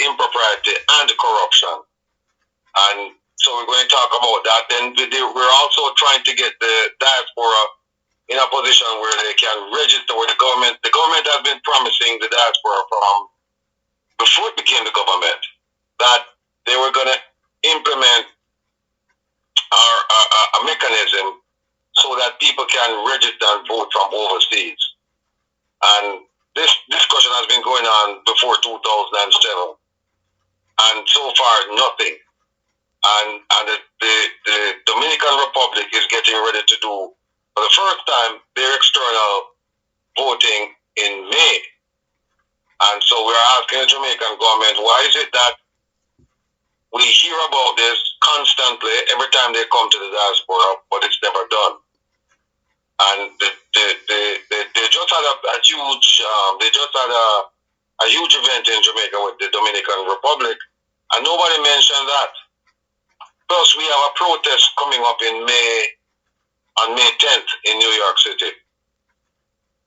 impropriety and corruption. And so we're going to talk about that. Then we're also trying to get the diaspora in a position where they can register with the government. The government has been promising the diaspora from before it became the government that they were going to implement a mechanism so that people can register and vote from overseas. And this discussion has been going on before 2007. And so far, nothing. And the Dominican Republic is getting ready to do, for the first time, their external voting in May. And so we're asking the Jamaican government, why is it that we hear about this constantly every time they come to the diaspora, but it's never done? And they just had a huge event in Jamaica with the Dominican Republic, and nobody mentioned that. Plus, we have a protest coming up in May, on May 10th in New York City,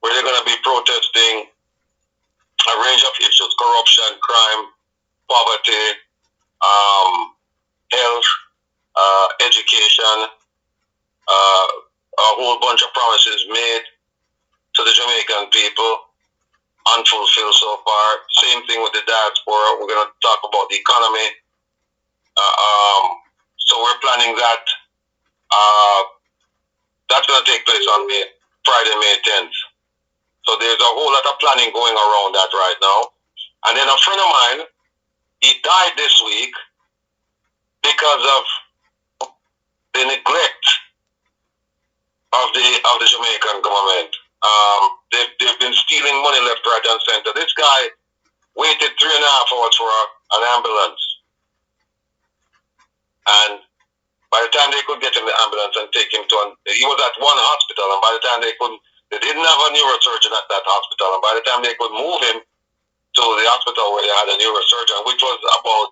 where they're going to be protesting a range of issues: corruption, crime, poverty, health, education, a whole bunch of promises made to the Jamaican people, unfulfilled so far. Same thing with the diaspora. We're going to talk about the economy. So we're planning that. That's going to take place on Friday, May 10th. So there's a whole lot of planning going around that right now. And then a friend of mine, he died this week because of the neglect of the Jamaican government. They've been stealing money left, right, and center. This guy waited 3.5 hours for an ambulance. And by the time they could get him the ambulance and take him to he was at one hospital, and by the time they didn't have a neurosurgeon at that hospital, and by the time they could move him to the hospital where they had a neurosurgeon, which was about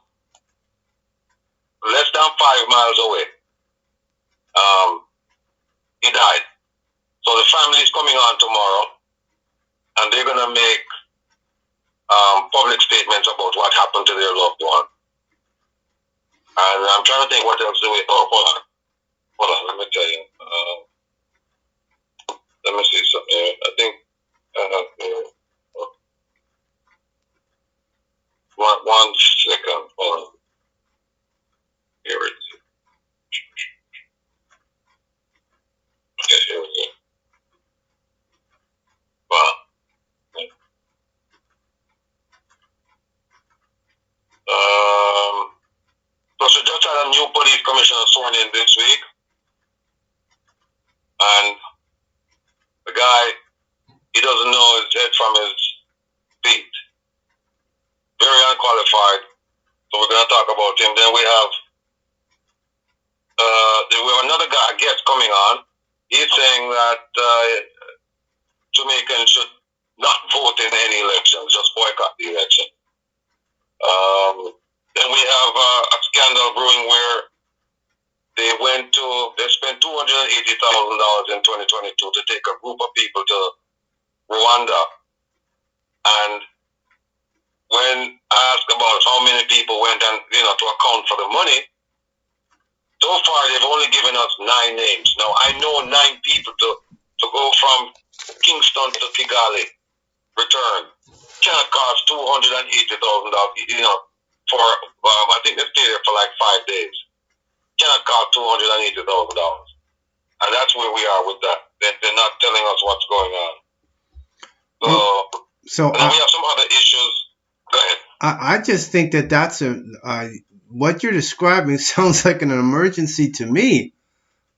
less than 5 miles away, he died. So the family is coming on tomorrow, and they're going to make public statements about what happened to their loved one. And I'm trying to think what else do we... Oh, hold on, let me tell you. Let me see something here. I think one second. Hold on. Here it is. Okay, here we go. Wow. So just had a new police commissioner sworn in this week, and the guy, he doesn't know his head from his feet. Very unqualified. So we're going to talk about him. Then we have another guy, guest coming on. He's saying that Jamaicans should not vote in any elections, just boycott the election. Then we have a scandal brewing where they spent $280,000 in 2022 to take a group of people to Rwanda. And when asked about how many people went and, to account for the money, so far they've only given us 9 names. Now, I know 9 people to go from Kingston to Kigali, return. Cannot cost $280,000, for, I think they stay there for like 5 days. Cannot cost $280,000. And that's where we are with that. They're not telling us what's going on. So and then we have some other issues. Go ahead. I just think that's what you're describing sounds like an emergency to me.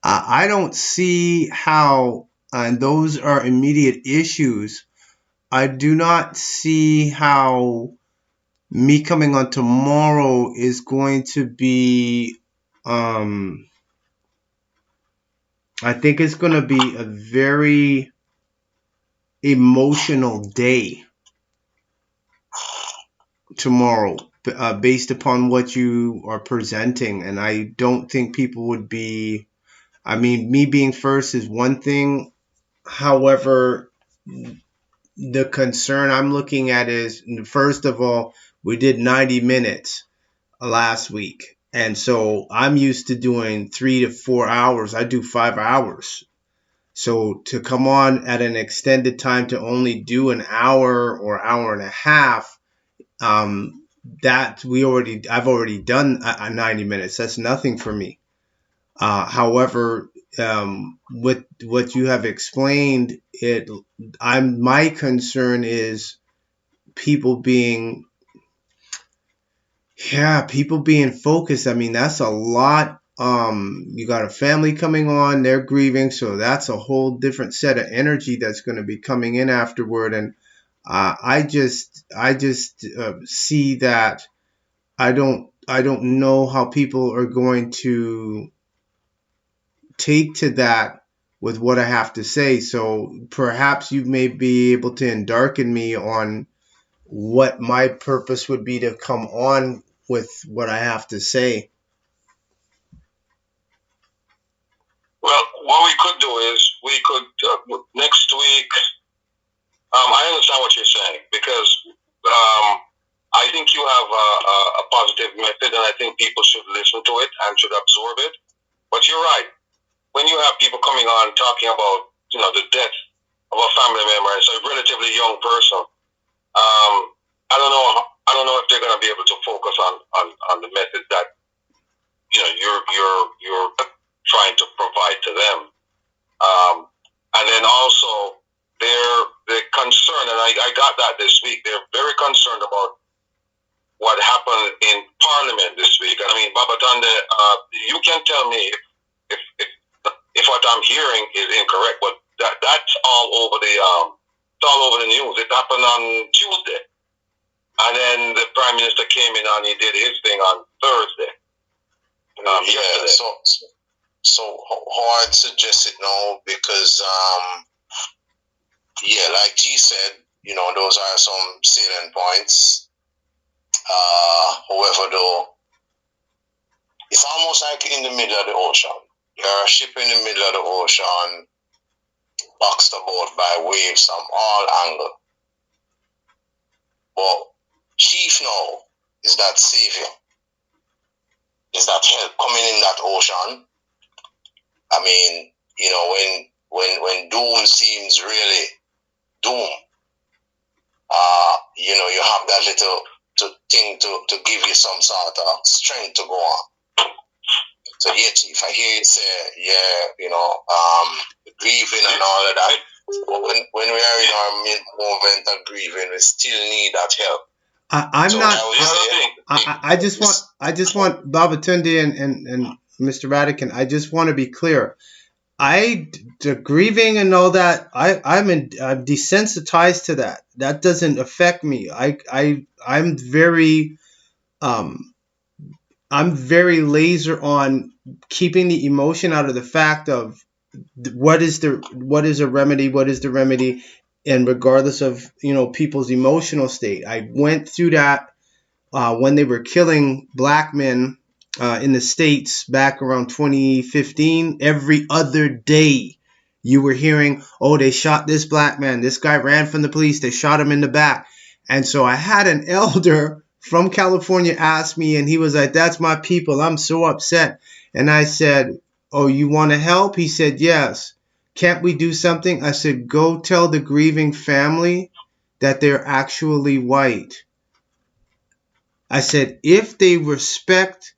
I don't see how, and those are immediate issues. I do not see how me coming on tomorrow is going to be, I think it's going to be a very emotional day tomorrow, based upon what you are presenting. And I don't think people would be, me being first is one thing. However, the concern I'm looking at is, first of all, We did 90 minutes last week. And so I'm used to doing 3 to 4 hours. I do 5 hours. So to come on at an extended time to only do an hour or hour and a half, I've already done 90 minutes. That's nothing for me. However, with what you have explained, my concern is people being people being focused. I mean, that's a lot. You got a family coming on, they're grieving, so that's a whole different set of energy that's going to be coming in afterward. And I just see that I don't know how people are going to take to that with what I have to say. So perhaps you may be able to darken me on what my purpose would be to come on with what I have to say. Well, what we could do is we could next week. I understand what you're saying because I think you have a positive method, and I think people should listen to it and should absorb it. But you're right. When you have people coming on talking about the death of a family member, it's a relatively young person. I don't know. I don't know if they're going to be able to focus on the method that you're trying to provide to them. And then also they're concerned, and I got that this week. They're very concerned about what happened in Parliament this week. And I mean, Babatande, you can tell me if what I'm hearing is incorrect, but that's all over the news. It happened on Tuesday, and then the Prime Minister came in and he did his thing on Thursday. Yesterday. So how I'd suggest it now, because like T said, those are some salient points. However, though, it's almost like in the middle of the ocean. You're a ship in the middle of the ocean, boxed about by waves from all angles. But chief now is that savior, is that help coming in that ocean. I mean, when doom seems really doom, you have that little thing to give you some sort of strength to go on. So Chief, I hear you say, grieving and all of that. But when we are in our moment of grieving, we still need that help. I just want Babatunde and Mr. Rattigan. I just want to be clear. The grieving and all that, I'm desensitized to that. That doesn't affect me. I'm very laser on keeping the emotion out of the fact of what is a remedy, and regardless of people's emotional state. I went through that when they were killing black men in the States back around 2015. Every other day you were hearing, oh, they shot this black man, this guy ran from the police, they shot him in the back. And so I had an elder from California ask me, and he was like, that's my people, I'm so upset. And I said, oh, you want to help? He said, yes. Can't we do something? I said, go tell the grieving family that they're actually white. I said, if they respect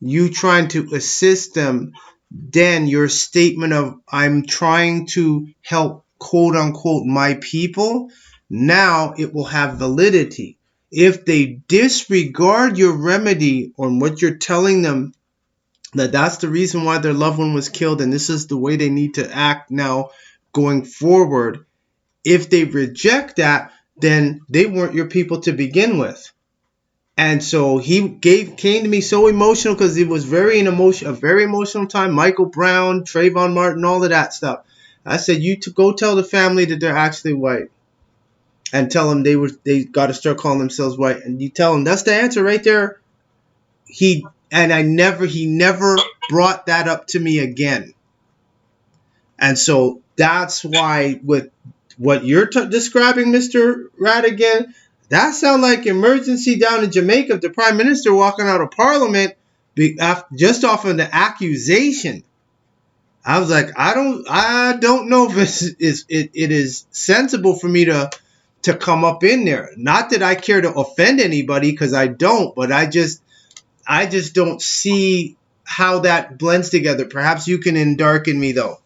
you trying to assist them, then your statement of I'm trying to help, quote unquote, my people, now it will have validity. If they disregard your remedy on what you're telling them, that's the reason why their loved one was killed and this is the way they need to act now going forward. If they reject that, then they weren't your people to begin with. And so he came to me so emotional because it was a very emotional time. Michael Brown, Trayvon Martin, all of that stuff. I said, you go tell the family that they're actually white, and tell them they got to start calling themselves white. And you tell them that's the answer right there. He never brought that up to me again. And so that's why with what you're describing, Mr. Rattigan, That sounds like emergency down in Jamaica. The prime minister walking out of parliament just off of the accusation. I was like, I don't know if it is sensible for me to come up in there. Not that I care to offend anybody, because I don't, but I just don't see how that blends together. Perhaps you can endarken me though.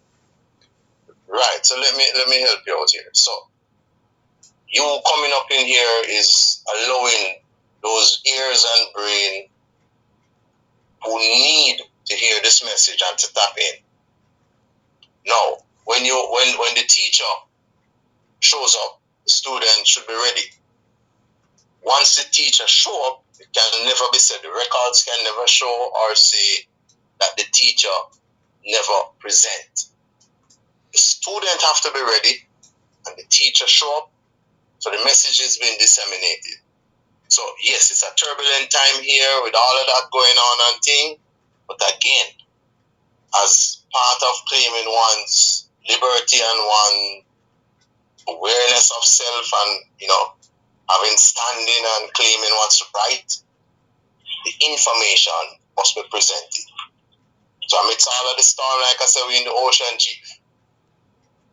Right. So let me help you out here. So you coming up in here is allowing those ears and brain who need to hear this message and to tap in. Now, when the teacher shows up, the student should be ready. Once the teacher show up, it can never be said. The records can never show or say that the teacher never present. The student have to be ready, and the teacher show up, so the message is being disseminated. So yes, it's a turbulent time here with all of that going on and thing, but again, as part of claiming one's liberty and one awareness of self, and having standing and claiming what's right, the information must be presented. So amidst all of the storm, like I said, we're in the ocean, chief.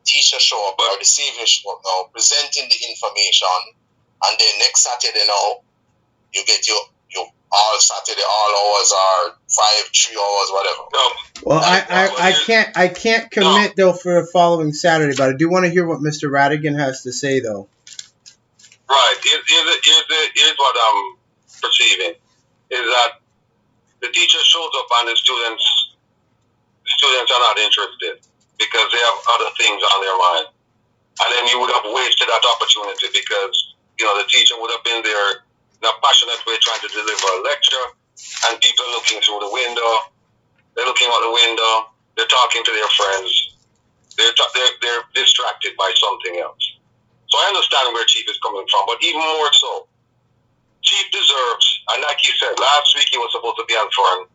Teacher show up, or the savior show up now, presenting the information, and then next Saturday now, you get your all Saturday, all hours are 5, 3 hours, whatever. No. Well, I can't commit though for the following Saturday, but I do want to hear what Mr. Rattigan has to say though. Right. Here's what I'm perceiving is that the teacher shows up and the students are not interested because they have other things on their mind. And then you would have wasted that opportunity because, the teacher would have been there in a passionate way trying to deliver a lecture, and people are looking through the window, they're looking out the window, they're talking to their friends, they're distracted by something else. So I understand where Chief is coming from, but even more so, Chief deserves, and like you said, last week he was supposed to be on for an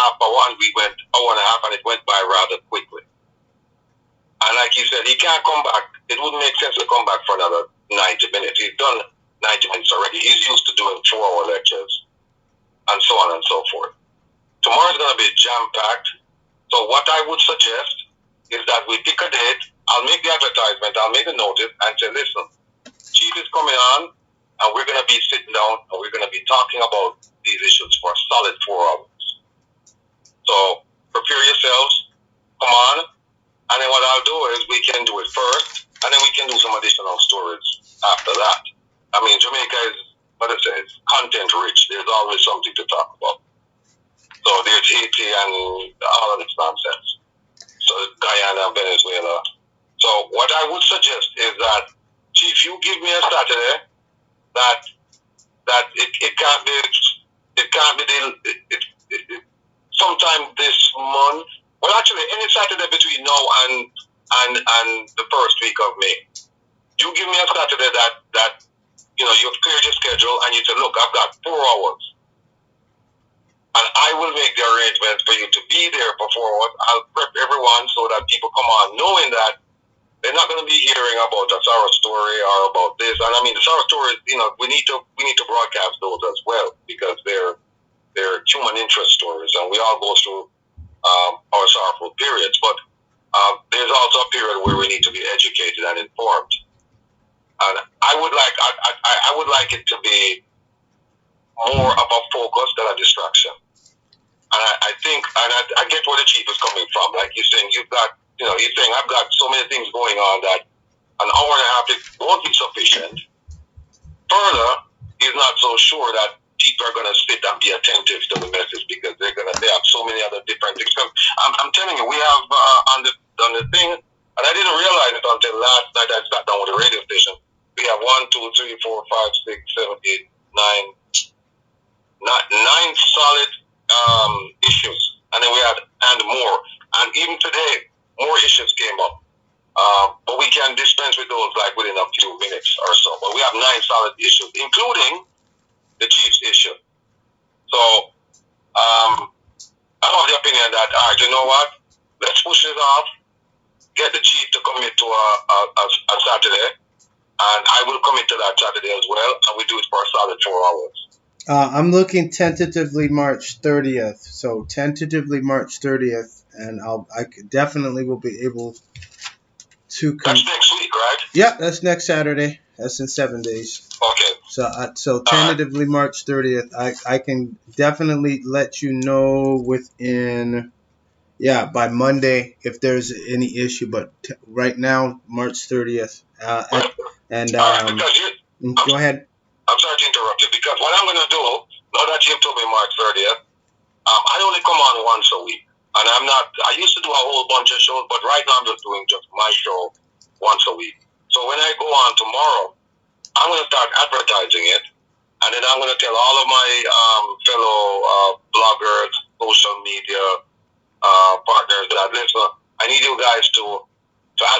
after one, we went hour and a half, and it went by rather quickly. And like you said, he can't come back. It wouldn't make sense to come back for another 90 minutes. He's done 90 minutes already. He's used to doing 4-hour lectures and so on and so forth. Tomorrow's going to be jam-packed. So what I would suggest is that we pick a date. I'll make the advertisement. I'll make the notice and say, listen, Chief is coming on, and we're going to be sitting down, and we're going to be talking about these issues for a solid 4 hours. So prepare yourselves. Come on. And then what I'll do is we can do it first, and then we can do some additional stories after that. I mean, Jamaica is, what I say, it's content rich. There's always something to talk about. So there's Haiti and all of this nonsense. So Guyana, Venezuela. So what I would suggest is that, Chief, you give me a Saturday that it can't be sometime this month. Well, actually, any Saturday between now and the first week of May. You give me a Saturday that you've cleared your schedule and you say, look, I've got 4 hours. And I will make the arrangements for you to be there for 4 hours. I'll prep everyone so that people come on knowing that they're not going to be hearing about a sorrow story or about this. And I mean, the sorrow stories, we need to broadcast those as well because they're human interest stories, and we all go through our sorrowful periods. But there's also a period where we need to be educated and informed. And I would like it to be more of a focus than a distraction. And I think, and I get where the Chief is coming from. Like you're saying, he's saying, I've got so many things going on that an hour and a half won't be sufficient. Further, he's not so sure that people are going to sit and be attentive to the message because they have so many other different things. I'm telling you, we have on the thing, and I didn't realize it until last night I sat down with the radio station. We have 1, 2, 3, 4, 5, 6, 7, 8, 9 solid issues, and then we had more, and even today more issues came up, but we can dispense with those like within a few minutes or so. But we have 9 solid issues, including the Chief's issue. So I'm of the opinion that, all right, you know what, let's push it off, get the Chief to commit to a Saturday, And I will commit to that Saturday as well, and we do it for a solid 4 hours. I'm looking tentatively March 30th. So tentatively March 30th, and I definitely will be able to. That's next week, right? Yeah, that's next Saturday. That's in 7 days. Okay. So tentatively March 30th. I can definitely let you know within. Yeah, by Monday if there's any issue, but right now March 30th. Go ahead. I'm sorry to interrupt you, because what I'm going to do, now that you've told me March 30th, I only come on once a week. And I used to do a whole bunch of shows, but right now I'm just doing just my show once a week. So when I go on tomorrow, I'm going to start advertising it. And then I'm going to tell all of my fellow bloggers, social media partners that listen, I need you guys to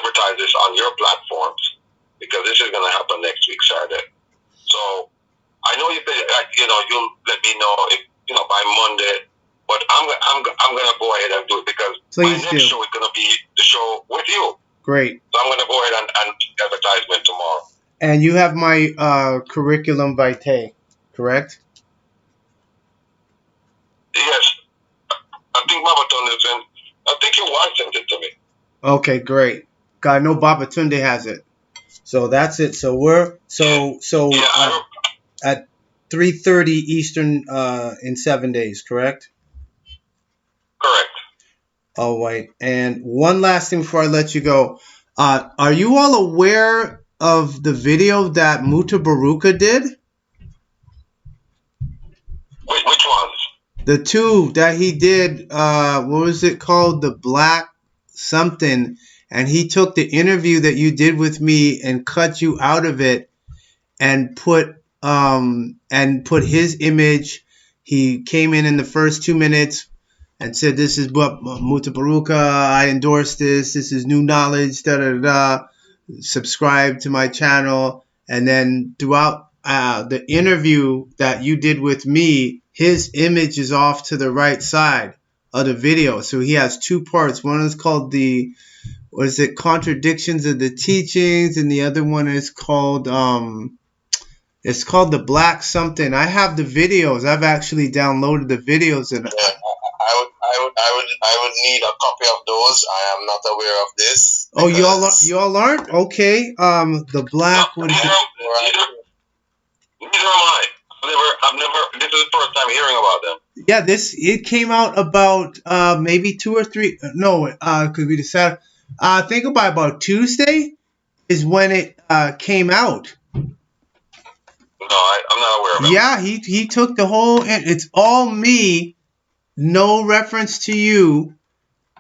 advertise this on your platforms, because this is going to happen next week, Saturday. So I know you'll let me know if by Monday, but I'm gonna go ahead and do it, because my next show is gonna be the show with you. Great. So I'm gonna go ahead and advertisement tomorrow. And you have my curriculum vitae, correct? Yes, I think Babatunde I think your wife sent it to me. Okay, great. I know Babatunde has it. So that's it. So we're at 3:30 Eastern in 7 days, correct? Correct. All right. And one last thing before I let you go. Are you all aware of the video that Mutabaruka did? Which ones? The two that he did, what was it called? The Black something. And he took the interview that you did with me and cut you out of it and put his image. He came in the first 2 minutes and said, "This is what Mutabaruka, I endorse this. This is new knowledge, da da da. Subscribe to my channel." And then throughout the interview that you did with me, his image is off to the right side of the video. So he has two parts. One is called Contradictions of the Teachings, and the other one is called it's called the Black something. I have the videos. I've actually downloaded the videos, and I would need a copy of those. I am not aware of this. Oh, y'all aren't? Okay. The Black. Neither am I. I've never. This is the first time hearing about them. Yeah, it came out about maybe 2 or 3. No, because we decided. I think about Tuesday is when it came out. No, I'm not aware of it. Yeah, he took the whole. It's all me, no reference to you.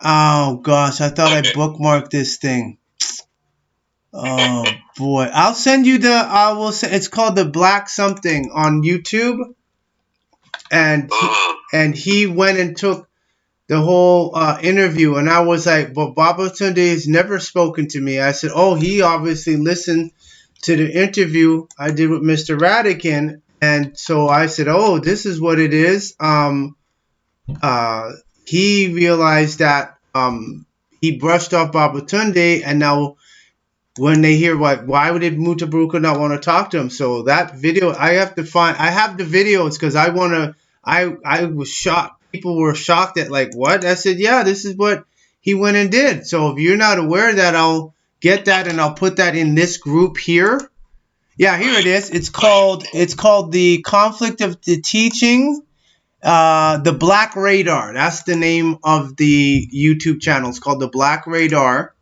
Oh gosh, I thought I bookmarked this thing. Oh boy, I'll send you it's called the Black something on YouTube, and he went and took the whole interview, and I was like, but Babatunde has never spoken to me. I said, oh, he obviously listened to the interview I did with Mr. Rattigan, and so I said, oh, this is what it is. He realized that he brushed off Babatunde, and now when they hear why did Mutabaruka not want to talk to him? So that video, I have the videos, because I was shocked. People were shocked at what? I said, yeah, this is what he went and did. So if you're not aware of that, I'll get that and I'll put that in this group here. Yeah, here it is. It's called The Conflict of the Teaching, the Black Radar. That's the name of the YouTube channel. It's called the Black Radar.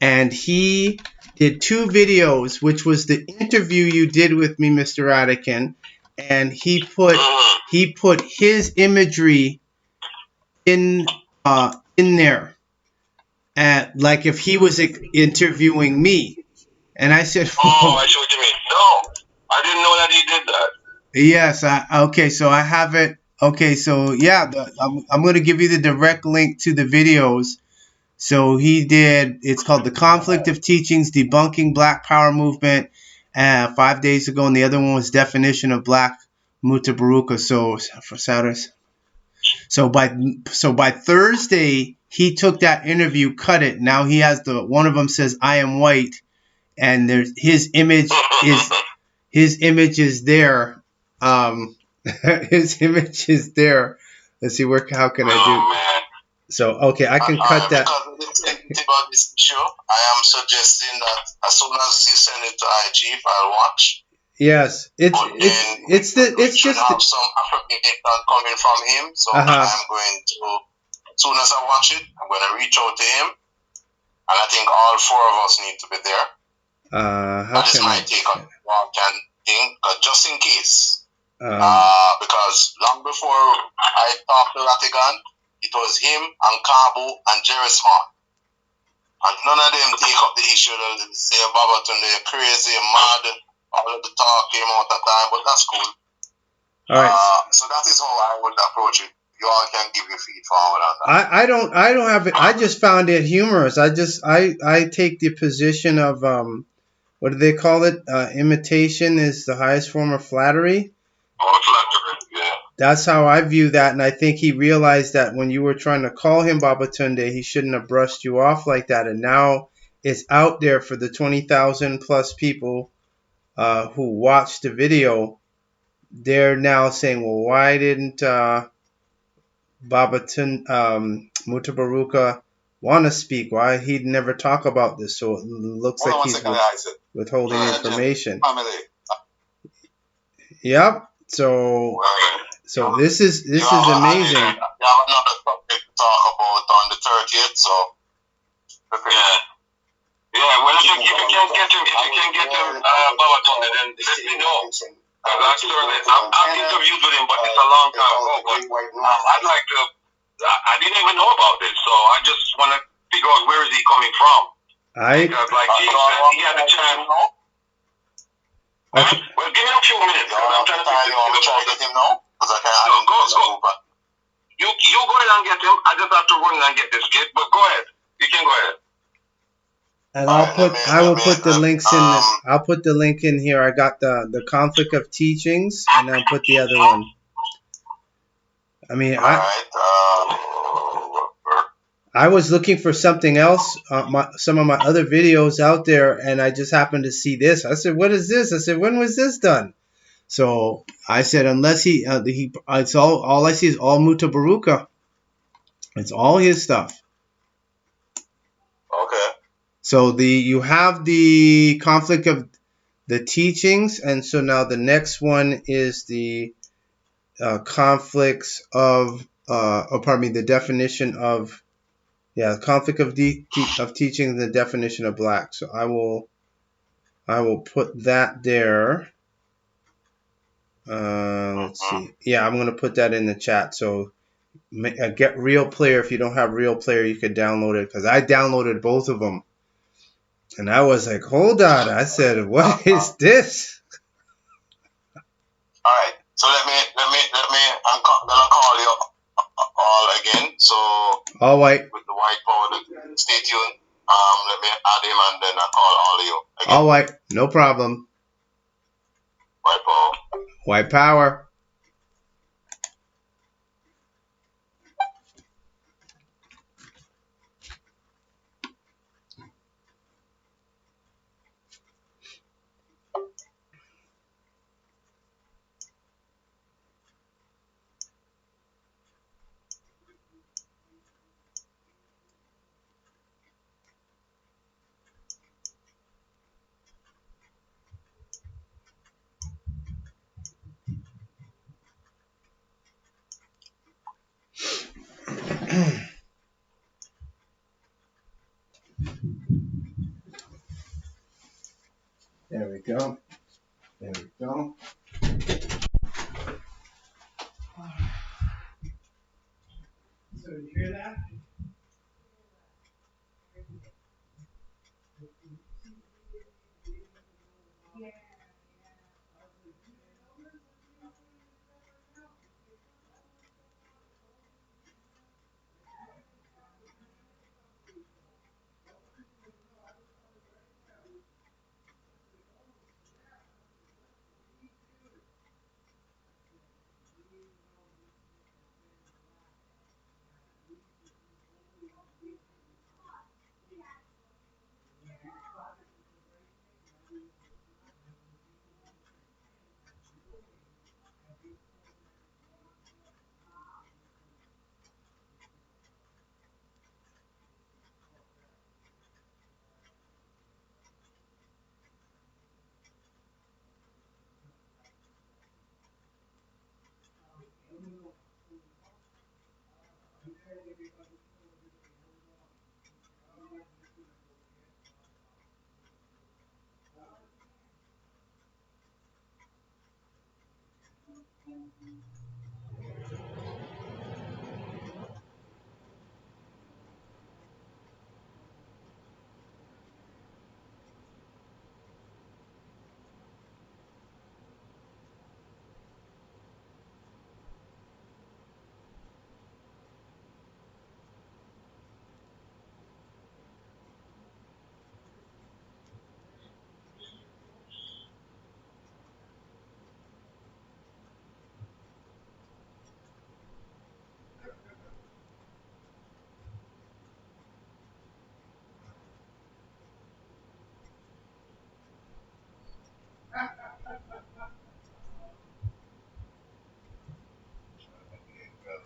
And he did 2 videos, which was the interview you did with me, Mr. Rattigan, and he put his imagery in there, like if he was interviewing me. And I said, "Oh, I see what you mean. No, I didn't know that he did that." Yes. Okay. So I have it. Okay. So yeah, I'm going to give you the direct link to the videos. So he did, it's called The Conflict of Teachings, Debunking Black Power Movement 5 days ago, and the other one was Definition of Black Mutabaruka. So for Saturday. So by Thursday, he took that interview, cut it. Now he has one of them says, I am white, and there's his image is there. His image is there. Let's see where how can I do. man. So okay, I can cut that. Because of the sensitivity about this issue, I am suggesting that as soon as you send it to Chief, I'll watch. Yes, it's should just have some affirmation coming from him. So I'm going to, as soon as I watch it, I'm going to reach out to him, and I think all four of us need to be there. How that is can my I? take on can thing, just in case. Because long before I talked to Rattigan, it was him and Kabu and Jerry Smart. And none of them take up the issue that they say Babatunde, they're crazy, mad, all of the talk came out of time, but that's cool. All right. So that is how I would approach it. You all can give your feed forward on that. I don't have it. I just found it humorous. I take the position of what do they call it? Imitation is the highest form of flattery. Oh, flattery, yeah. That's how I view that, and I think he realized that when you were trying to call him Babatunde, he shouldn't have brushed you off like that. And now it's out there for the 20,000 plus people who watched the video. They're now saying, well, why didn't Mutabaruka want to speak? Why he'd never talk about this? So it looks like he's withholding information. Yep. So this is amazing. You have another topic to talk about on the 30th, so yeah. Yeah, well, if you can get him, Babatunde, then let me know. I've interviewed with him, but it's a long time ago. But I'd like to. I didn't even know about this, so I just want to figure out where is he coming from. Because, like he said, he had a chance. Okay. Well, give me a few minutes. I'm trying to get him now. You go ahead and get him. I just have to run and get this kid. But go ahead. You can go ahead. And I will put the links in. I'll put the link in here. I got the conflict of teachings, and I'll put the other one. I mean, I was looking for something else, some of my other videos out there, and I just happened to see this. I said, "What is this?" I said, "When was this done?" So I said, "Unless it's all I see is all Mutabaruka. It's all his stuff." Okay. So you have the conflict of the teachings, and so now the next one is the conflicts of, the definition of, conflict of teaching and the definition of black. So I will put that there. Let's see. Yeah, I'm gonna put that in the chat. So get Real Player. If you don't have Real Player, you could download it, because I downloaded both of them, and I was like, hold on. I said, what is this? All right. So let me. I'm gonna call you all again. So all white. With the white power, stay tuned. Let me add him and then I call all of you again. All white. No problem. White power. White power. There we go. There we go. So you hear that?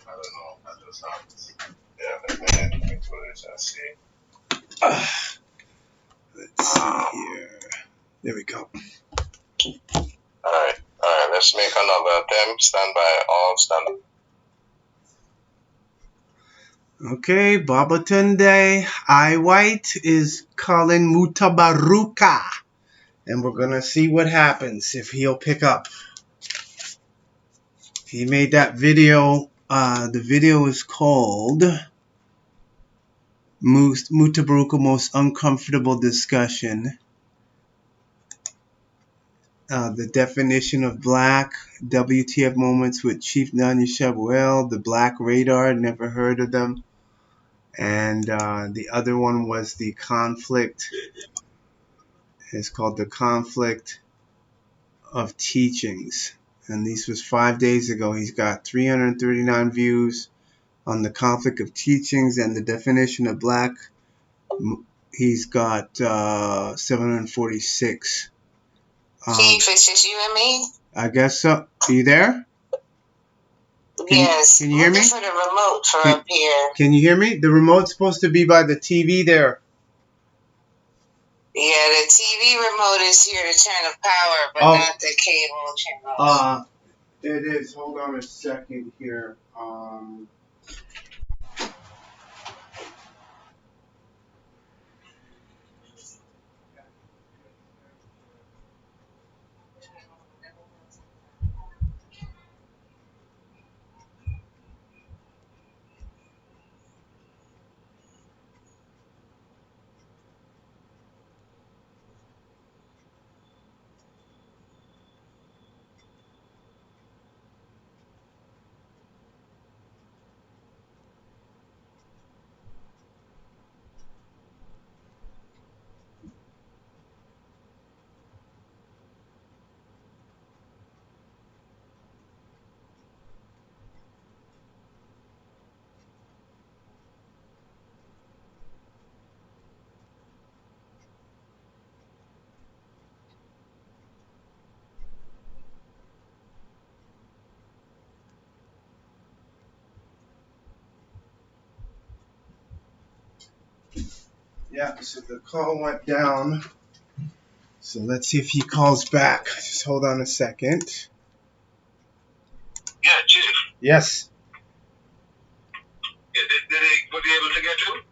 I don't know. I just have. Yeah, let me do this and see. Let's see here. There we go. Alright, let's make another attempt. Stand by, all stand. Okay, Babatunde I White is calling Mutabaruka. And we're gonna see what happens if he'll pick up. He made that video. The video is called Mutabaruka Most Uncomfortable Discussion. The definition of black, WTF moments with Chief Nanya Shabuel, the black radar, never heard of them. And the other one was the conflict. It's called the Conflict of Teachings. And this was 5 days ago. He's got 339 views on the conflict of teachings and the definition of black. He's got 746. Chief, it's just you and me? I guess so. Are you there? Yes. Can you hear me? For the remote for up here. Can you hear me? The remote's supposed to be by the TV there. Yeah, the TV remote is here to turn the power, but not the cable channel. It is. Hold on a second here. Yeah, so the call went down. So let's see if he calls back. Just hold on a second. Yeah, Chief. Yes. Yeah, were they able to get you?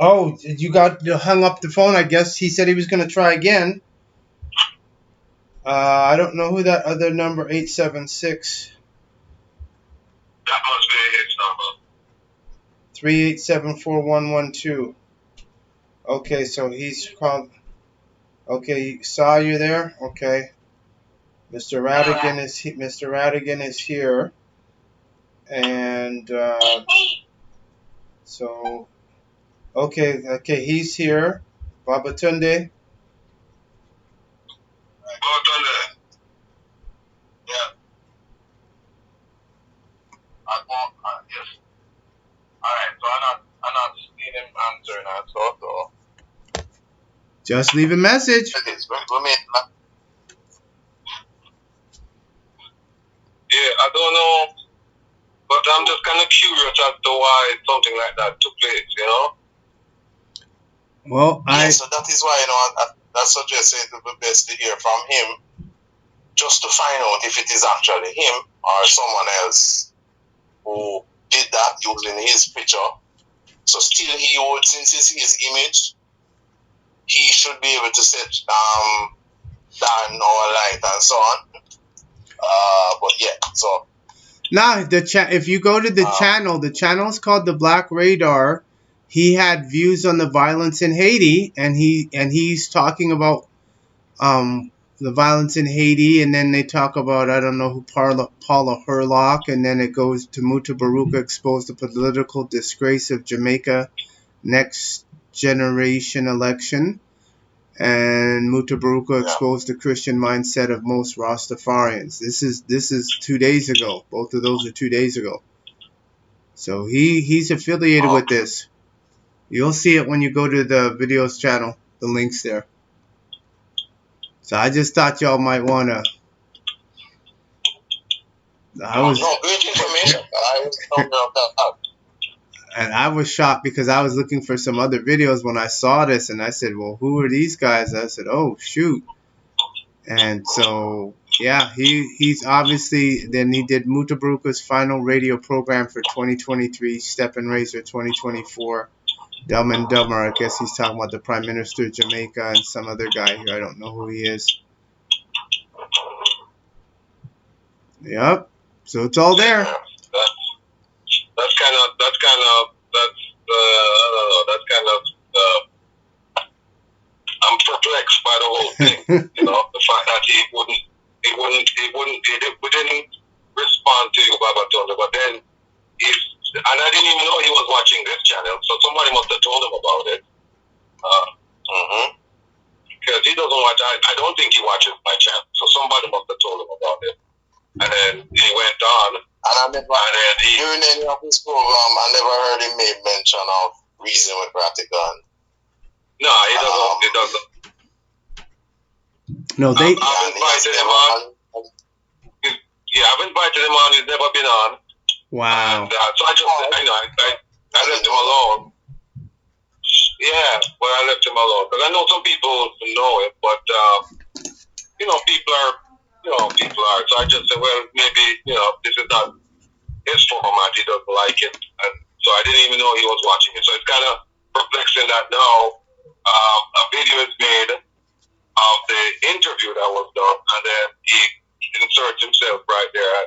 Oh, you got hung up the phone, I guess. He said he was going to try again. I don't know who that other number, 876. That must be his number. 3874112. Okay, so he's called. Okay, saw you there. Okay, Mr. Rattigan is here, and so okay, he's here. Babatunde. Babatunde. Yeah. Yes. Alright, so I'm not seeing him answering that, so. Just leave a message. Yeah, I don't know, but I'm just kind of curious as to why something like that took place, you know? Well, so that is why, I suggest it would be best to hear from him. just to find out if it is actually him or someone else who did that using his picture. So still he would, since it's his image, he should be able to set down or light and so on. But yeah, so now if you go to the channel is called the Black Radar. He had views on the violence in Haiti, and he's talking about the violence in Haiti, and then they talk about, I don't know who, Paula Herlock, and then it goes to Mutabaruka exposed the political disgrace of Jamaica next generation election, and Mutabaruka exposed the Christian mindset of most Rastafarians. This is 2 days ago. Both of those are 2 days ago. So he's affiliated with this. You'll see it when you go to the videos channel. The link's there. So I just thought y'all might wanna. great information. I was talking about that. And I was shocked because I was looking for some other videos when I saw this, and I said, well, who are these guys? And I said, oh, shoot. And so, yeah, he's obviously, then he did Mutabaruka's final radio program for 2023, Step and Razor 2024, Dumb and Dumber. I guess he's talking about the Prime Minister of Jamaica and some other guy here. I don't know who he is. Yep. So it's all there. That's kind of I'm perplexed by the whole thing. You know, the fact that he didn't respond to you, Babatonda, but then and I didn't even know he was watching this channel, so somebody must have told him about it. Because he doesn't watch, I don't think he watches my channel, so somebody must have told him about it. And then he went on. And during any of his program, I never heard him make mention of Reason with Rattigan. No, he doesn't. No, I've invited him on. Yeah, I've invited him on. He's never been on. Wow. And, so I left him alone. Yeah, well, I left him alone because I know some people know it, but people are. So I just said, well, maybe this is not his format. He doesn't like it, and so I didn't even know he was watching it. So it's kind of perplexing that now a video is made of the interview that was done, and then he inserts himself right there.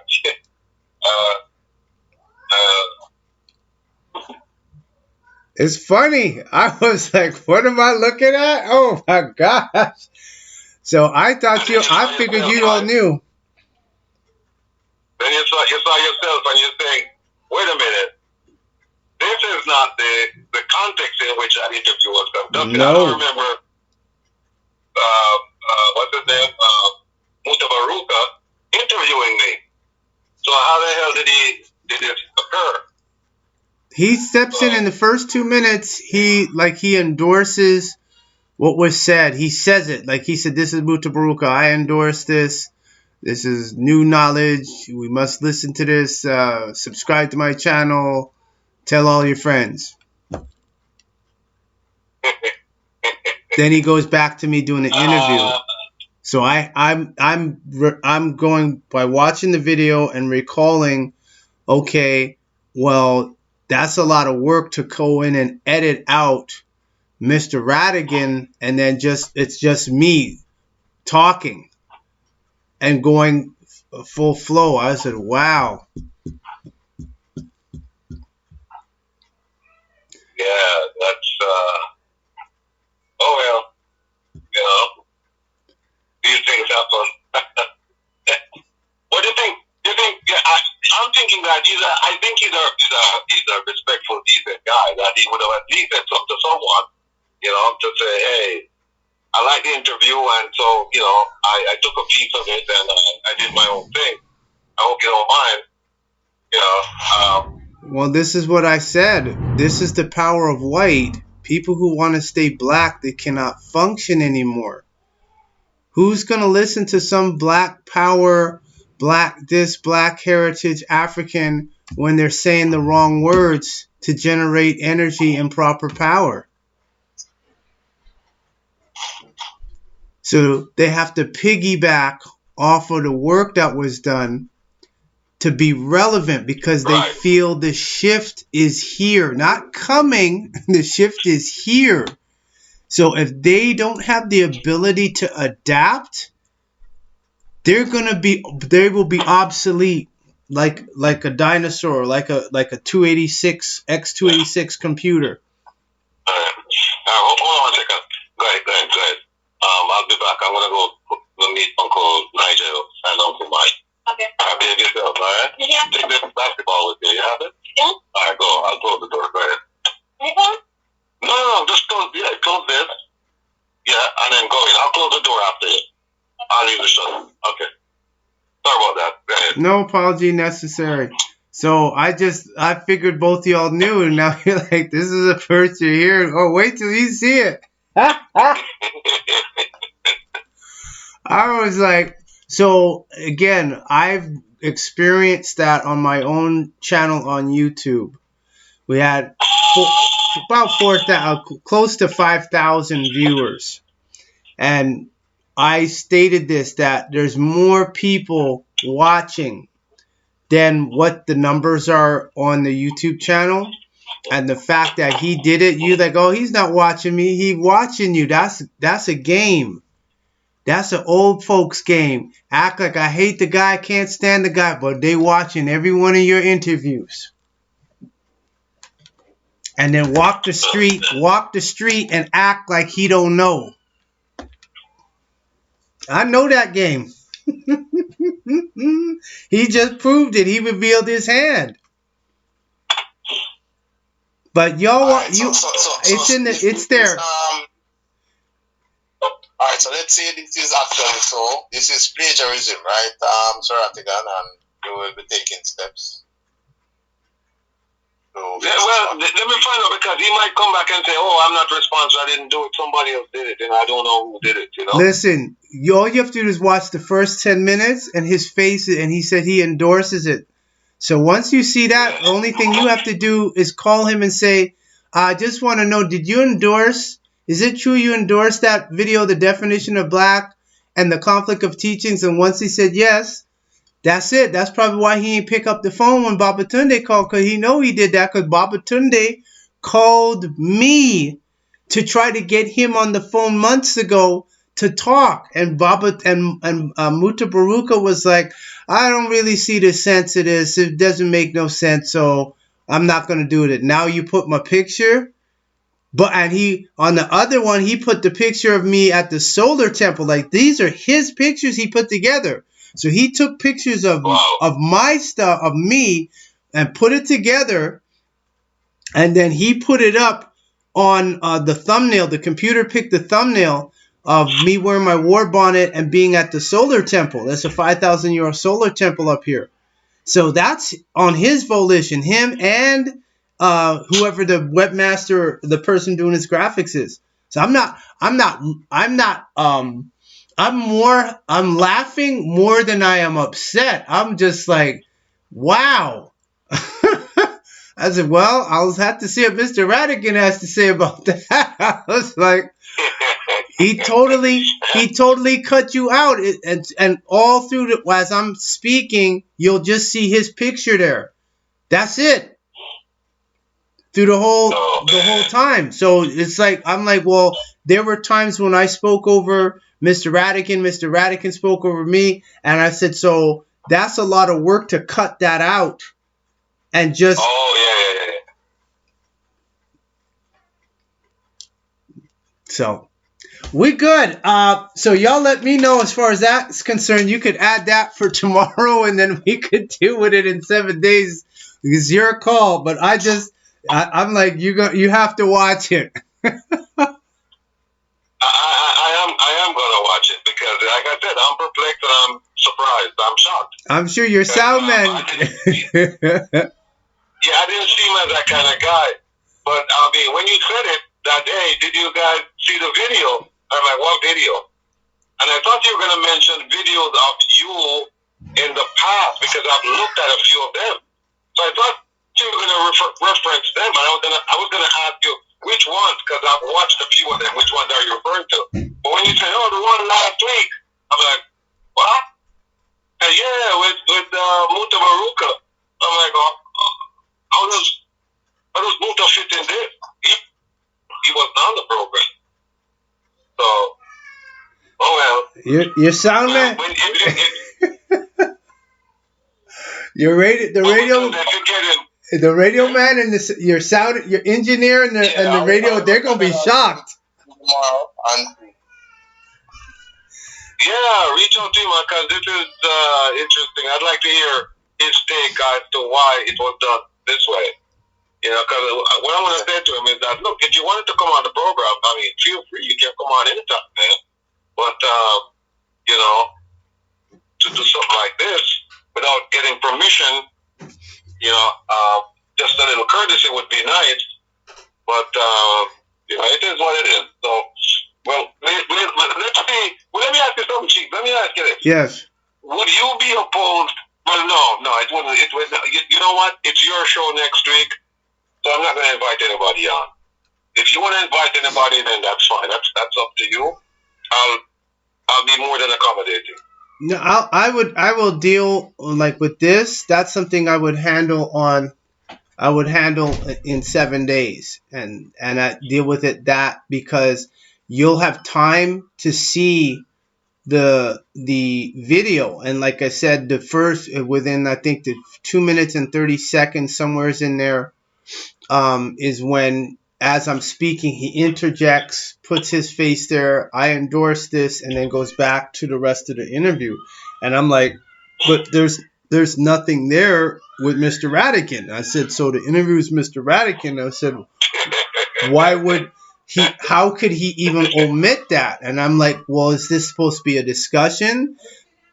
It's funny. I was like, what am I looking at? Oh my gosh. So I figured you all knew. Then you saw yourself and you think, wait a minute, this is not the context in which that interview was conducted. No. I don't remember, what's his name, Mutabaruka interviewing me. So how the hell did it occur? He steps in the first 2 minutes. He endorses what was said. He says it. Like he said, this is Mutabaruka. I endorse this. This is new knowledge. We must listen to this. Subscribe to my channel. Tell all your friends. Then he goes back to me doing the interview. So I'm going by watching the video and recalling, okay, well, that's a lot of work to go in and edit out Mr. Rattigan, and then it's just me talking and going full flow. I said, wow. Yeah, that's oh well, these things happen. What do you think? Yeah, I'm thinking that I think he's a respectful, decent guy. That he would have at least said something to someone, to say, hey, I like the interview, and so I took a piece of it and I did my own thing. I hope you don't mind. Well, this is what I said. This is the power of white. People who want to stay black, they cannot function anymore. Who's going to listen to some black power, black heritage African when they're saying the wrong words to generate energy and proper power? So they have to piggyback off of the work that was done to be relevant because they feel the shift is here, not coming. The shift is here. So if they don't have the ability to adapt, they will be obsolete like a dinosaur, like a 286 X286 computer. Hold on 1 second. Go ahead. I'll be back. I'm gonna go meet Uncle Nigel and Uncle Mike. Okay. Behave yourself, all right? Yeah. Take this basketball with you. You have it? Yeah. All right, go. I'll close the door. Go ahead. Right on? No. Just close this. Yeah, and then go in. I'll close the door after you. I'll leave the shuttle. Okay. Sorry about that. Go ahead. No apology necessary. So I figured both y'all knew, and now you're like, this is the first you're hearing. Oh, wait till you see it. I was like, so again, I've experienced that on my own channel on YouTube. We had about 4,000, close to 5,000 viewers. And I stated this, that there's more people watching than what the numbers are on the YouTube channel. And the fact that he did it, you like, oh, he's not watching me. He's watching you. That's a game. That's an old folks game. Act like I hate the guy, can't stand the guy, but they watching every one of your interviews. And then walk the street and act like he don't know. I know that game. He just proved it. He revealed his hand. But y'all, it's there. All right, so let's say this is actually this is plagiarism, right? Sir Rattigan, and you will be taking steps. So, well, let me find out, because he might come back and say, "Oh, I'm not responsible. I didn't do it. Somebody else did it, and I don't know who did it." You know. Listen, all you have to do is watch the first 10 minutes and his face, and he said he endorses it. So once you see that, the only thing you have to do is call him and say, "I just want to know, did you endorse? Is it true you endorsed that video, the definition of black and the conflict of teachings?" And once he said yes, that's it. That's probably why he ain't pick up the phone when Babatunde called, because he know he did that, because Babatunde called me to try to get him on the phone months ago to talk. And Muta Baruka was like, I don't really see the sense of this. It doesn't make no sense, so I'm not going to do it. Now you put my picture. And he, on the other one, he put the picture of me at the solar temple. Like, these are his pictures he put together. So he took pictures of my stuff, of me, and put it together. And then he put it up on the thumbnail. The computer picked the thumbnail of me wearing my war bonnet and being at the solar temple. That's a 5,000-year solar temple up here. So that's on his volition, him and whoever the webmaster, the person doing his graphics is. So I'm laughing more than I am upset. I'm just like, wow. I said, well, I'll have to see what Mr. Rattigan has to say about that. I was like, he totally cut you out. And all through as I'm speaking, you'll just see his picture there. That's it. Through the whole time. So it's like, I'm like, well, there were times when I spoke over Mr. Rattigan spoke over me, and I said, so that's a lot of work to cut that out. And just yeah. So we good. So y'all let me know as far as that's concerned. You could add that for tomorrow, and then we could deal with it in 7 days. It's your call, but I'm like, you have to watch it. I am gonna watch it, because, like I said, I'm perplexed and I'm surprised. I'm shocked. I'm sure your sound man. I didn't see him as that kind of guy. But I mean, when you said it that day, did you guys see the video? I'm like, what video? And I thought you were gonna mention videos of you in the past, because I've looked at a few of them. So I thought you were gonna reference them, and I was gonna ask you which ones, because I've watched a few of them. Which ones are you referring to? But when you said, "Oh, the one last week," I'm like, "What?" Luca. I'm like, oh, how does Muta fit in this? He was on the program. So, oh well. Your sound man. Your radio, the radio man, and your sound, your engineer, and the radio, they're gonna be shocked. Yeah, reach out to him because this is interesting. I'd like to hear his take as to why it was done this way. You know, because what I want to say to him is that, look, if you wanted to come on the program, I mean, feel free. You can come on anytime, man. But, you know, to do something like this without getting permission, you know, just a little courtesy would be nice. But, you know, it is what it is. So, well, let's see. Well, let me ask you something, Chief. Let me ask you this. Yes. Would you be opposed? Well, no, it wouldn't. You know what? It's your show next week. So I'm not going to invite anybody on. If you want to invite anybody, then that's fine. That's up to you. I'll be more than accommodating. No, I will deal like with this. That's something I would handle in 7 days, and I deal with it because you'll have time to see the video, and like I said, the first within I think the 2 minutes and 30 seconds somewhere's in there. Is when, as I'm speaking, he interjects, puts his face there, I endorse this, and then goes back to the rest of the interview. And I'm like, but there's nothing there with Mr. Rattigan. I said, so the interview is Mr. Rattigan. I said, why would he, how could he even omit that? And I'm like, well, is this supposed to be a discussion?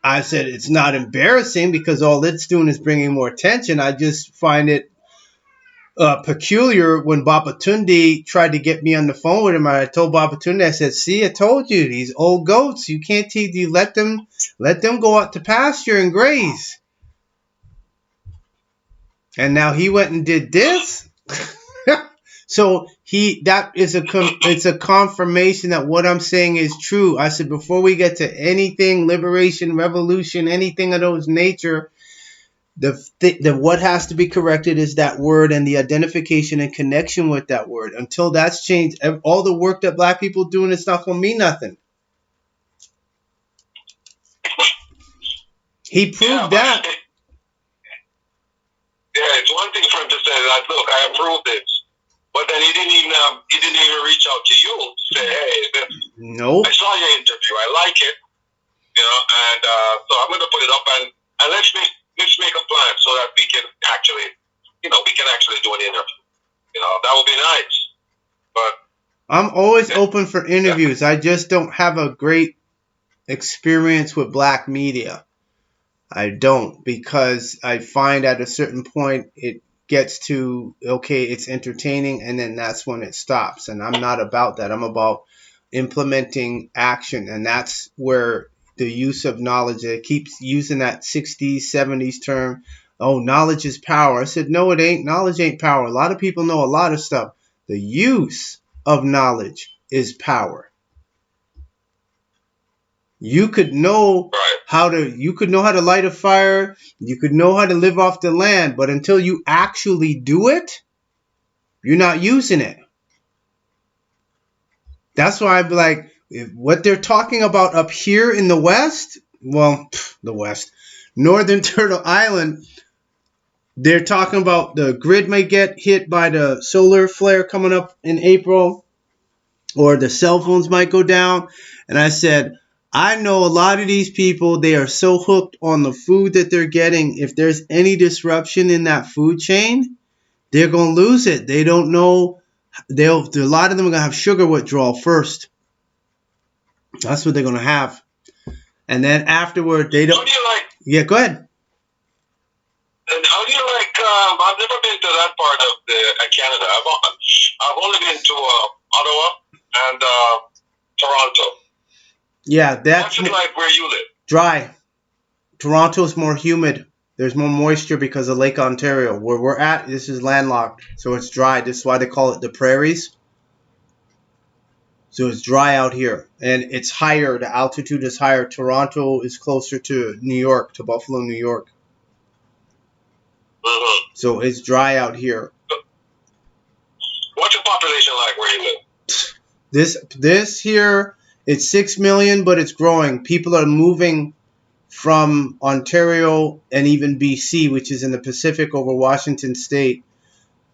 I said, it's not embarrassing because all it's doing is bringing more attention. I just find it peculiar when Babatunde tried to get me on the phone with him. I told Babatunde, I said, see, I told you, these old goats, you can't you let them go out to pasture and graze. And now he went and did this. So it's a confirmation that what I'm saying is true. I said, before we get to anything, liberation, revolution, anything of those nature, the what has to be corrected is that word and the identification and connection with that word. Until that's changed, all the work that black people doing, it's not going to mean nothing. He proved that. Yeah, it's one thing for him to say that, look, I approve this. But then he didn't even reach out to you to say, hey, nope. I saw your interview, I like it, you know, and so I'm going to put it up and let's make a plan so that we can actually, you know, do an interview. You know, that would be nice. But I'm always open for interviews. I just don't have a great experience with black media. I don't, because I find at a certain point it gets to, okay, it's entertaining, and then that's when it stops. And I'm not about that. I'm about implementing action, and that's where the use of knowledge, it keeps using that 60s, 70s term, oh, knowledge is power. I said, no, it ain't. Knowledge ain't power. A lot of people know a lot of stuff. The use of knowledge is power. You could know how to light a fire. You could know how to live off the land, but until you actually do it, you're not using it. That's why I'd be like, what they're talking about up here in the West, well, the West, Northern Turtle Island, they're talking about the grid may get hit by the solar flare coming up in April, or the cell phones might go down. And I said, I know a lot of these people, they are so hooked on the food that they're getting. If there's any disruption in that food chain, they're going to lose it. They don't know. A lot of them are going to have sugar withdrawal first. That's what they're going to have. And then afterward, they don't. How do you like? Yeah, go ahead. And how do you like? I've never been to that part of Canada. I've only been to Ottawa and Toronto. Yeah, What's it like where you live? Dry. Toronto's more humid. There's more moisture because of Lake Ontario. Where we're at, this is landlocked, so it's dry. This is why they call it the prairies. So it's dry out here, and it's higher. The altitude is higher. Toronto is closer to New York, to Buffalo, New York. So it's dry out here. What's the population like where you live? This here, it's 6 million, but it's growing. People are moving from Ontario and even BC, which is in the Pacific, over Washington State.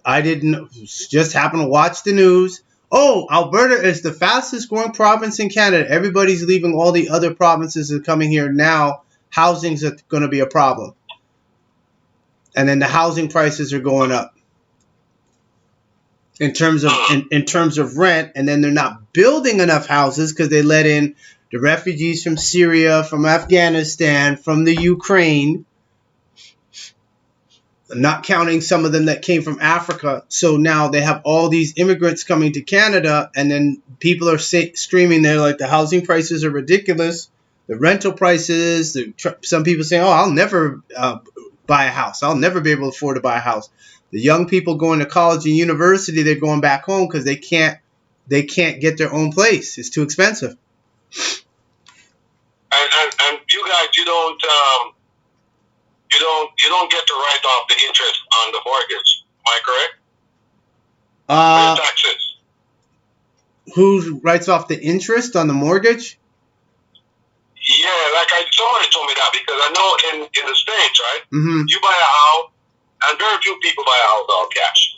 I didn't just happen to watch the news. Oh, Alberta is the fastest growing province in Canada. Everybody's leaving. All the other provinces are coming here now. Housing's going to be a problem. And then the housing prices are going up in terms of rent, and then they're not building enough houses because they let in the refugees from Syria, from Afghanistan, from the Ukraine, not counting some of them that came from Africa. So now they have all these immigrants coming to Canada, and then people are screaming there like the housing prices are ridiculous, the rental prices. Some people saying, "Oh, I'll never buy a house. I'll never be able to afford to buy a house." The young people going to college and university, they're going back home because they can't get their own place. It's too expensive. And you guys, you don't get to write off the interest on the mortgage. Am I correct? Taxes. Who writes off the interest on the mortgage? Yeah, like somebody told me that, because I know in the States, right? Mm-hmm. You buy a house, and very few people buy a house all cash.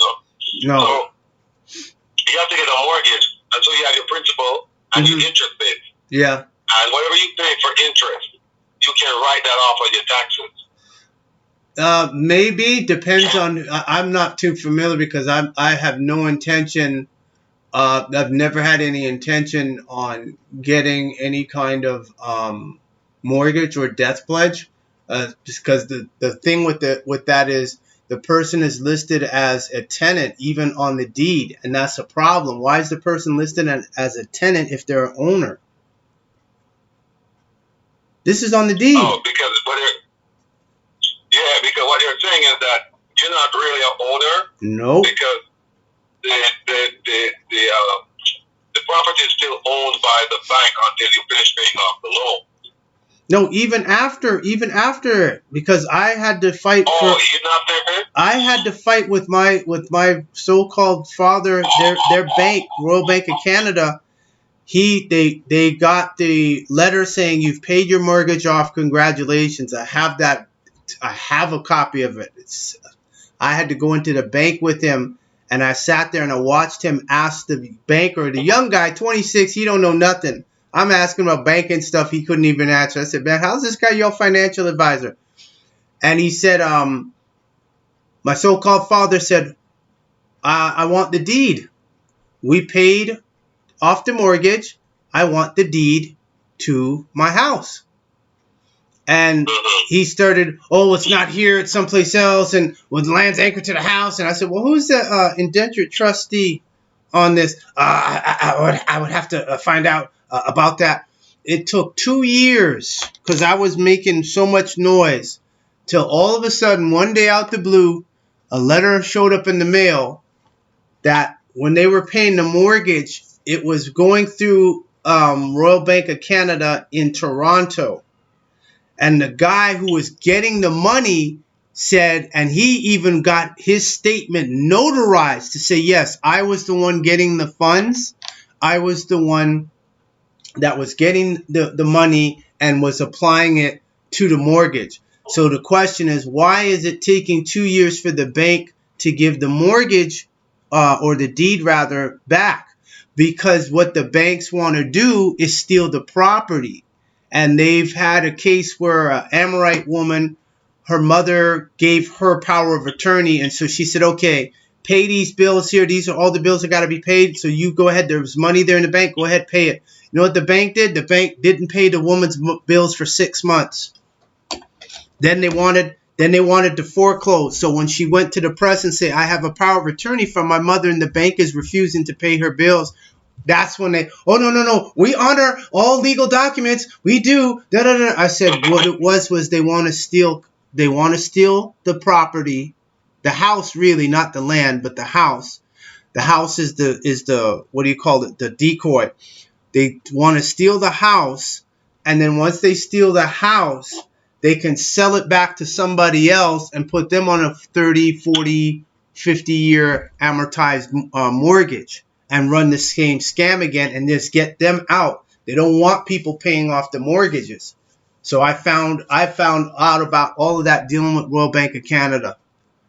No. So you have to get a mortgage, and so you have your principal and your interest paid. Yeah. And whatever you pay for interest, you can write that off on your taxes. Maybe depends on. I'm not too familiar because I have no intention. I've never had any intention on getting any kind of mortgage or death pledge, just because the thing with that is the person is listed as a tenant even on the deed, and that's a problem. Why is the person listed as a tenant if they're an owner? This is on the deed. Oh, because what you're saying is that you're not really an owner. Nope. Because the property is still owned by the bank until you finish paying off the loan. No, even after, because I had to fight you're not there? I had to fight with my so-called father, their bank, Royal Bank of Canada. They got the letter saying you've paid your mortgage off. Congratulations. I have that. I have a copy of it. I had to go into the bank with him, and I sat there and I watched him ask the banker, the young guy, 26, he don't know nothing. I'm asking about banking stuff he couldn't even answer. I said, "Man, how's this guy your financial advisor?" And he said, my so-called father said, I want the deed. We paid off the mortgage. I want the deed to my house. And he started, "Oh, it's not here. It's someplace else. And when the land's anchored to the house." And I said, "Well, who's the indentured trustee on this?" I would have to find out about that. It took 2 years because I was making so much noise till all of a sudden, one day out the blue, a letter showed up in the mail that when they were paying the mortgage, it was going through Royal Bank of Canada in Toronto. And the guy who was getting the money said, and he even got his statement notarized to say, "Yes, I was the one getting the funds. I was the one that was getting the money and was applying it to the mortgage." So the question is, why is it taking 2 years for the bank to give the mortgage or the deed rather back? Because what the banks want to do is steal the property. And they've had a case where an Amorite woman, her mother gave her power of attorney. And so she said, "Okay, pay these bills here. These are all the bills that got to be paid. So you go ahead. There's money there in the bank. Go ahead, pay it." You know what the bank did? The bank didn't pay the woman's bills for 6 months. Then they wanted to foreclose. So when she went to the press and said, "I have a power of attorney from my mother and the bank is refusing to pay her bills," that's when they, "Oh, no, we honor all legal documents. We do." I said, what it was they want to steal the property, the house, really, not the land, but the house. The house is the what do you call it? The decoy. They want to steal the house, and then once they steal the house, they can sell it back to somebody else and put them on a 30, 40, 50-year amortized mortgage and run the same scam again and just get them out. They don't want people paying off the mortgages. So I found out about all of that dealing with Royal Bank of Canada.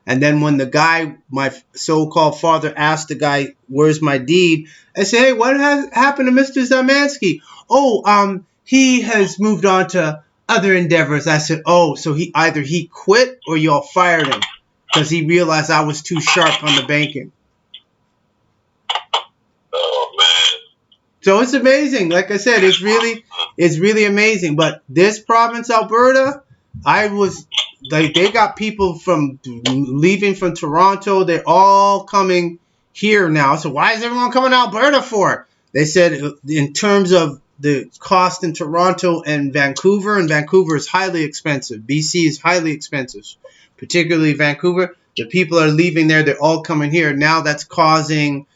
And then when the guy, my so-called father, asked the guy, "Where's my deed?" I said, "Hey, what has happened to Mr. Zamansky?" "Oh, he has moved on to other endeavors." I said, "Oh, so he quit or y'all fired him because he realized I was too sharp on the banking." Oh man. So it's amazing. Like I said, it's really amazing. But this province, Alberta, they got people from leaving from Toronto. They're all coming here now. So why is everyone coming to Alberta for? They said in terms of the cost in Toronto and Vancouver is highly expensive. BC is highly expensive, particularly Vancouver. The people are leaving there. They're all coming here. Now that's causing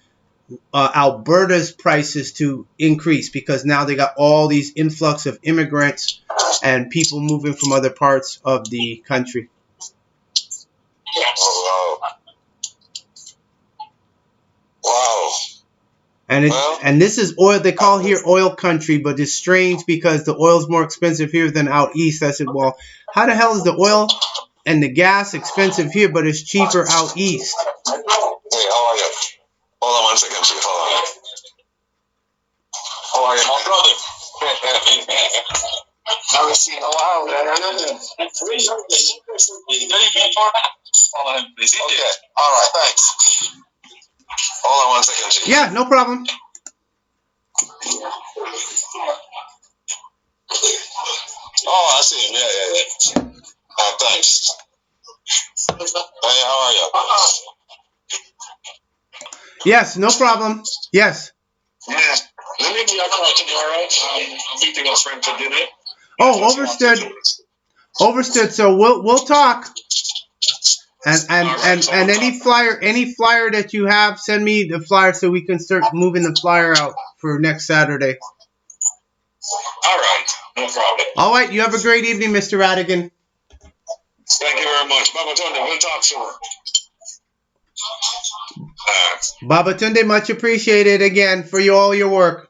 Alberta's prices to increase because now they got all these influx of immigrants and people moving from other parts of the country. Oh, wow. Wow. And this is oil. They call here oil country, but it's strange because the oil's more expensive here than out east. I said, well, how the hell is the oil and the gas expensive here, but it's cheaper out east? Hey, how are you? Hold on 1 second, Chief. Hold on. How are you, my brother? Haven't seen in a while, man. Okay. All right, thanks. Hold on 1 second, Chief. Yeah, no problem. Oh, I see him. Yeah. Thanks. Hey, how are you? Yes, no problem. Yes. Yeah. Let me be your call tomorrow. I'm meeting a friend for dinner. Oh, overstood. So we'll talk. And any flyer that you have, send me the flyer so we can start moving the flyer out for next Saturday. All right, no problem. All right, you have a great evening, Mr. Rattigan. Thank you very much. Babatunde, we'll talk soon. Babatunde, much appreciated again for all your work.